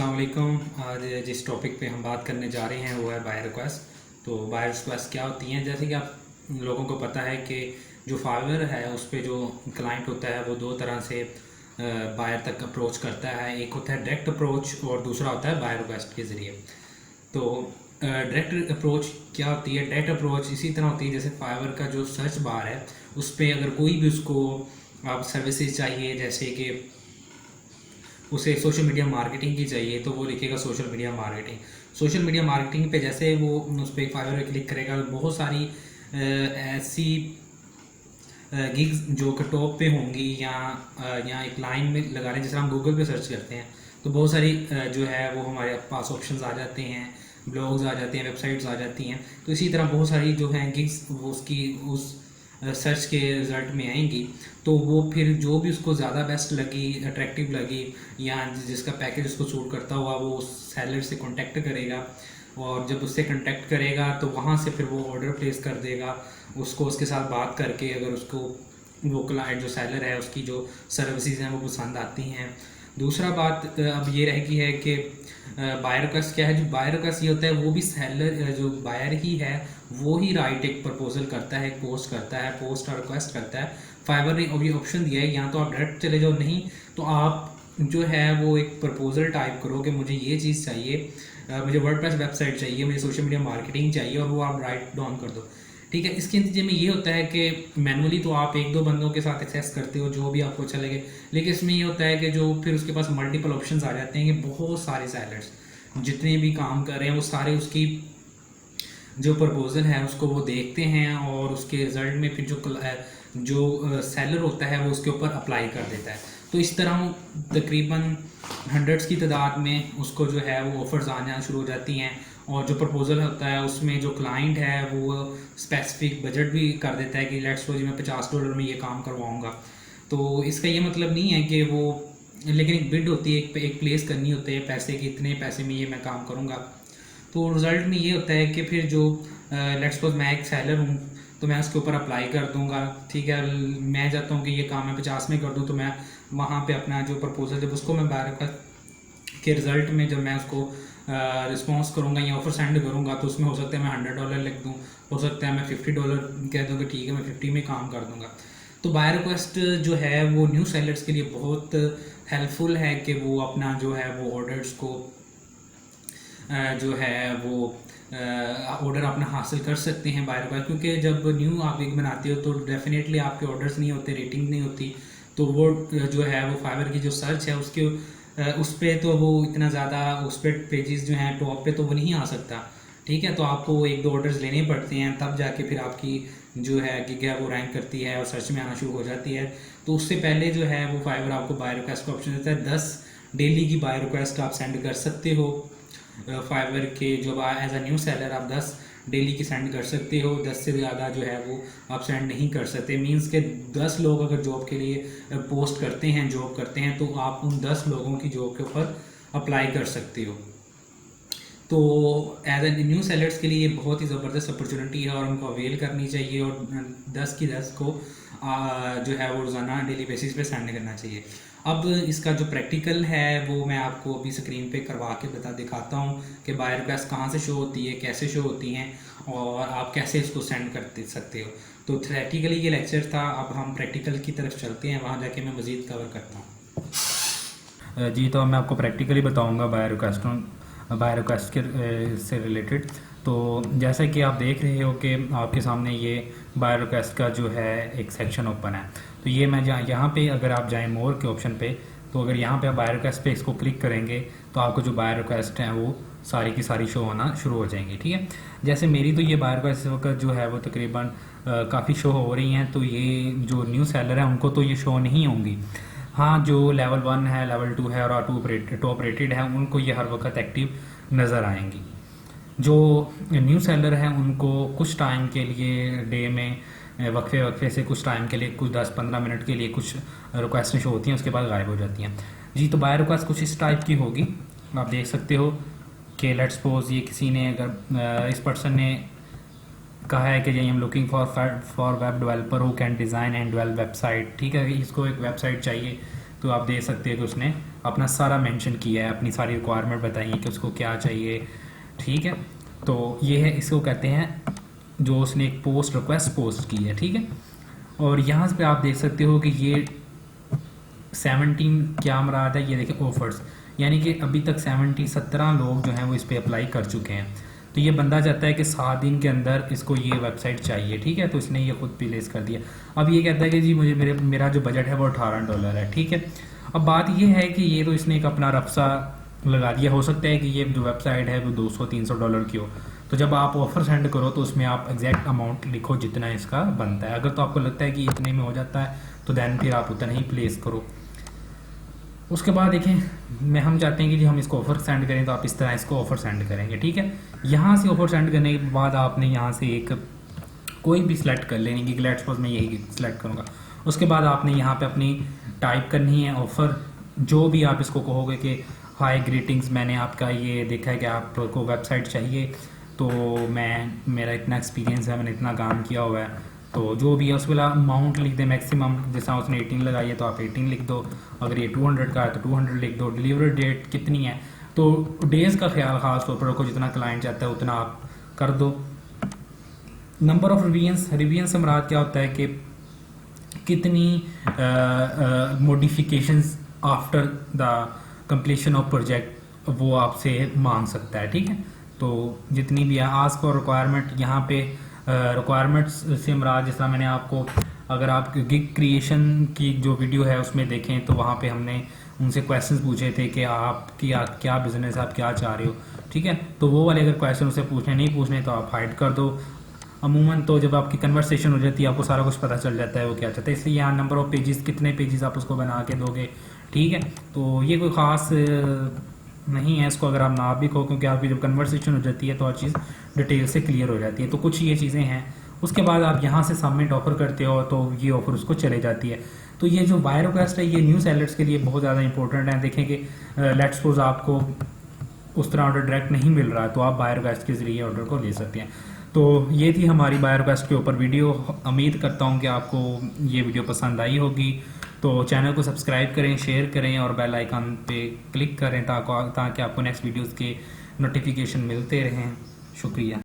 अस्सलाम वालेकुम। आज जिस टॉपिक पे हम बात करने जा रहे हैं वो है बायर रिक्वेस्ट। तो बायर रिक्वेस्ट क्या होती हैं? जैसे कि आप लोगों को पता है कि जो फाइवर है उस पे जो क्लाइंट होता है वो दो तरह से बायर तक अप्रोच करता है। एक होता है डायरेक्ट अप्रोच और दूसरा होता है बायर रिक्वेस्ट के ज़रिए। तो डायरेक्ट अप्रोच क्या होती है? डायरेक्ट अप्रोच इसी तरह होती है जैसे फाइवर का जो सर्च बार है उस पर अगर कोई भी उसको आप सर्विसेज चाहिए, जैसे कि उसे सोशल मीडिया मार्केटिंग की चाहिए, तो वो लिखेगा social media marketing. Social media marketing पे जैसे वो उस पर फाइवर पे क्लिक करेगा, बहुत सारी ऐसी गिग्स जो कि टॉप पे होंगी या एक लाइन में लगा लें, जैसे हम गूगल पे सर्च करते हैं तो बहुत सारी जो है वो हमारे पास ऑप्शंस आ जाते हैं, ब्लॉग्स आ जाते हैं, वेबसाइट्स आ जाती हैं। तो इसी तरह बहुत सारी जो हैं गिग्स वो उसकी उस सर्च के रिज़ल्ट में आएंगी। तो वो फिर जो भी उसको ज़्यादा बेस्ट लगी, अट्रैक्टिव लगी या जिसका पैकेज उसको सूट करता हुआ, वो उस सेलर से कांटेक्ट करेगा। और जब उससे कांटेक्ट करेगा तो वहाँ से फिर वो ऑर्डर प्लेस कर देगा। उसको उसके साथ बात करके अगर उसको वो क्लाइंट जो सेलर है उसकी जो सर्विसेज हैं वो पसंद आती हैं। दूसरा बात अब ये रहेगी है कि बायर का क्या है। जो बायर का ये होता है वो भी सेलर जो बायर ही है वो ही राइट एक प्रपोजल करता है, पोस्ट करता है, पोस्ट और रिक्वेस्ट करता है। फाइवर ने अभी ऑप्शन दिया है, या तो आप डायरेक्ट चले जाओ, नहीं तो आप जो है वो एक प्रपोजल टाइप करो कि मुझे ये चीज़ चाहिए, मुझे वर्डप्रेस वेबसाइट चाहिए, मुझे सोशल मीडिया मार्केटिंग चाहिए, और वो आप राइट डाउन कर दो। ठीक है। इसके नतीजे में ये होता है कि मैनुअली तो आप एक दो बंदों के साथ एक्सेस करते हो जो भी आपको अच्छा लगे, लेकिन इसमें ये होता है कि जो फिर उसके पास मल्टीपल ऑप्शंस आ जाते हैं कि बहुत सारे सेलर्स जितने भी काम कर रहे हैं वो सारे उसकी जो प्रपोजल है उसको वो देखते हैं, और उसके रिजल्ट में फिर जो सेलर होता है वो उसके ऊपर अप्लाई कर देता है। तो इस तरह तकरीबन हंड्रेड्स की तादाद में उसको जो है वो ऑफ़र्स आना शुरू हो जाती हैं। और जो प्रपोजल होता है उसमें जो क्लाइंट है वो स्पेसिफिक बजट भी कर देता है कि लेट्स सपोज मैं $50 में ये काम करवाऊँगा। तो इसका ये मतलब नहीं है कि वो, लेकिन एक बिड होती है, एक प्लेस करनी होती है पैसे की, इतने पैसे में ये मैं काम करूँगा। तो रिज़ल्ट में ये होता है कि फिर जो लेट्स सपोज मैं एक सेलर हूँ तो मैं उसके ऊपर अप्लाई कर दूँगा। ठीक है, मैं चाहता हूँ कि ये काम मैं 50 में कर दूँ, तो मैं वहाँ पे अपना जो प्रपोजल जब उसको मैं बाहर के रिज़ल्ट में जब मैं उसको रिस्पॉन्स करूँगा या ऑफर सेंड करूँगा तो उसमें हो सकता है मैं $100 लिख दूँ, हो सकता है मैं $50 कह दूँ कि ठीक है मैं 50 में काम कर दूँगा। तो बायर रिक्वेस्ट जो है वो न्यू सेलर्स के लिए बहुत हेल्पफुल है कि वो अपना जो है वो ऑर्डर्स को जो है वो ऑर्डर अपना हासिल कर सकते हैं बायर रिक्वेस्ट। क्योंकि जब न्यू आप एक बनाते हो तो डेफिनेटली आपके ऑर्डर्स नहीं होते, रेटिंग नहीं होती, तो वो जो है वो फाइवर की जो सर्च है उसके उस पर तो वो इतना ज़्यादा उस पर पेजेस जो हैं टॉप पे तो वो नहीं आ सकता। ठीक है, तो आपको एक दो ऑर्डर्स लेने पड़ते हैं तब जाके फिर आपकी जो है गिग है वो रैंक करती है और सर्च में आना शुरू हो जाती है। तो उससे पहले जो है वो फाइवर आपको बाय रिक्वेस्ट का ऑप्शन देता है। 10 डेली की बाय रिक्वेस्ट आप सेंड कर सकते हो फाइवर के। जो एज अ न्यू सेलर आप 10 डेली की सेंड कर सकते हो, 10 से ज़्यादा जो है वो आप सेंड नहीं कर सकते। मींस के 10 लोग अगर जॉब के लिए पोस्ट करते हैं, जॉब करते हैं, तो आप उन 10 लोगों की जॉब के ऊपर अप्लाई कर सकते हो। तो एज ए न्यू सेलर्स के लिए ये बहुत ही ज़बरदस्त अपॉर्चुनिटी है और उनको अवेल करनी चाहिए, और 10 की 10 को जो है वो रोज़ाना डेली बेसिस पे सेंड करना चाहिए। अब इसका जो प्रैक्टिकल है वो मैं आपको अभी स्क्रीन पे करवा के दिखाता हूँ कि बायर रिक्वेस्ट कहाँ से शो होती है, कैसे शो होती हैं, और आप कैसे इसको सेंड कर सकते हो। तो थ्योरेटिकली ये लेक्चर था, अब हम प्रैक्टिकल की तरफ चलते हैं, वहाँ जाके मैं मज़ीद कवर करता हूँ। जी, तो मैं आपको प्रैक्टिकली बताऊँगा बायर रिक्वेस्ट के से रिलेटेड। तो जैसा कि आप देख रहे हो कि आपके सामने ये बायर रिक्वेस्ट का जो है एक सेक्शन ओपन है। तो ये मैं यहाँ पे अगर आप जाएं मोर के ऑप्शन पे, तो अगर यहाँ पे आप बायर रिक्वेस्ट पे इसको क्लिक करेंगे तो आपको जो बायर रिक्वेस्ट हैं वो सारी की सारी शो होना शुरू हो जाएंगी। ठीक है, जैसे मेरी तो ये बायर रिक्वेस्ट इस वक्त जो है वो तकरीबन काफ़ी शो हो रही हैं। तो ये जो न्यू सेलर है उनको तो ये शो नहीं होंगी। हाँ, जो लेवल 1 है, लेवल 2 है और टॉप रेटेड है उनको ये हर वक्त एक्टिव नज़र आएंगी। जो न्यू सेलर हैं उनको कुछ टाइम के लिए डे में वक्फे से कुछ टाइम के लिए, कुछ 10-15 मिनट के लिए कुछ रिक्वेस्ट शो होती हैं, उसके बाद गायब हो जाती हैं। जी, तो बायर रिक्वेस्ट कुछ इस टाइप की होगी। आप देख सकते हो कि लेट्स सपोज ये किसी ने अगर इस पर्सन ने कहा है कि I am looking for web developer who can design and develop website. ठीक है, इसको एक वेबसाइट चाहिए, तो आप देख सकते हैं कि उसने अपना सारा मेंशन किया है, अपनी सारी रिक्वायरमेंट बताई है कि उसको क्या चाहिए, ठीक है। तो ये है, इसको कहते हैं जो उसने एक पोस्ट रिक्वेस्ट पोस्ट की है, ठीक है। और यहाँ पे आप देख सकते हो कि ये 17 क्या मराद है, ये देखिए ऑफर्स, यानी कि अभी तक 17 लोग जो हैं वो इस पर अप्लाई कर चुके हैं। तो ये बंदा चाहता है कि 7 दिन के अंदर इसको ये वेबसाइट चाहिए, ठीक है। तो इसने ये खुद प्लेस कर दिया। अब ये कहता है कि जी मुझे मेरा जो बजट है वो $18 है, ठीक है। अब बात ये है कि ये तो इसने एक अपना रफ्सा लगा दिया, हो सकता है कि ये जो वेबसाइट है वो $200-300 की हो। तो जब आप ऑफर सेंड करो तो उसमें आप एग्जैक्ट अमाउंट लिखो जितना इसका बनता है। अगर तो आपको लगता है कि इतने में हो जाता है तो देन फिर आप उतना ही प्लेस करो। उसके बाद देखें, हम चाहते हैं कि जी हम इसको ऑफर सेंड करें, तो आप इस तरह इसको ऑफर सेंड करेंगे, ठीक है। यहाँ से ऑफर सेंड करने के बाद आपने यहाँ से एक कोई भी सिलेक्ट कर लेनी कि लेट्स सपोज मैं यही सिलेक्ट करूँगा। उसके बाद आपने यहाँ पे अपनी टाइप करनी है ऑफर, जो भी आप इसको कहोगे कि हाय ग्रीटिंग्स, मैंने आपका ये देखा है कि आपको वेबसाइट चाहिए, तो मेरा इतना एक्सपीरियंस है, मैंने इतना काम किया हुआ है, तो जो भी है उसके बाद अमाउंट लिख दे मैक्सिमम, जैसा उसने 18 लगाई है तो आप 18 लिख दो, अगर ये 200 का है तो 200 लिख दो, डिलीवरी डेट कितनी है तो डेज़ का ख्याल खास तौर पर रखो, जितना क्लाइंट चाहता है उतना आप कर दो। नंबर ऑफ रिवीजन से मुराद क्या होता है कि कितनी modifications after the completion of project वो आपसे मांग सकता है, ठीक है। तो जितनी भी आस्क फॉर रिक्वायरमेंट, यहाँ पे रिक्वायरमेंट्स से मुराद, जिस तरह मैंने आपको, अगर आप गिग क्रिएशन की जो वीडियो है उसमें देखें तो वहाँ पे हमने उनसे क्वेश्चंस पूछे थे कि आपकी क्या बिजनेस, आप क्या चाह रहे हो, ठीक है। तो वो वाले अगर क्वेश्चन उसे नहीं पूछने तो आप हाइड कर दो। अमूमन तो जब आपकी कन्वर्सेशन हो जाती है आपको सारा कुछ पता चल जाता है वो क्या चाहता है, इसलिए यहाँ नंबर ऑफ पेजेस, कितने पेजेस आप उसको बना के दोगे, ठीक है। तो ये कोई ख़ास नहीं है इसको अगर आप ना भी कहो, क्योंकि आपकी जब कन्वर्सेशन हो जाती है तो हर चीज़ डिटेल से क्लियर हो जाती है। तो कुछ ये चीज़ें हैं। उसके बाद आप यहाँ से सबमिट ऑफर करते हो तो ये ऑफर उसको चले जाती है। तो ये जो बायर रिक्वेस्ट है ये न्यू सेलर्स के लिए बहुत ज़्यादा इंपॉर्टेंट है। देखें कि लेट्स सपोज आपको उस तरह ऑर्डर डायरेक्ट नहीं मिल रहा है तो आप बायर रिक्वेस्ट के ज़रिए ऑर्डर को ले सकते हैं। तो ये थी हमारी बायर रिक्वेस्ट के ऊपर वीडियो। उम्मीद करता हूँ कि आपको ये वीडियो पसंद आई होगी। तो चैनल को सब्सक्राइब करें, शेयर करें और बेल आइकन पे क्लिक करें ताकि आपको नेक्स्ट वीडियोस के नोटिफिकेशन मिलते रहें। शुक्रिया।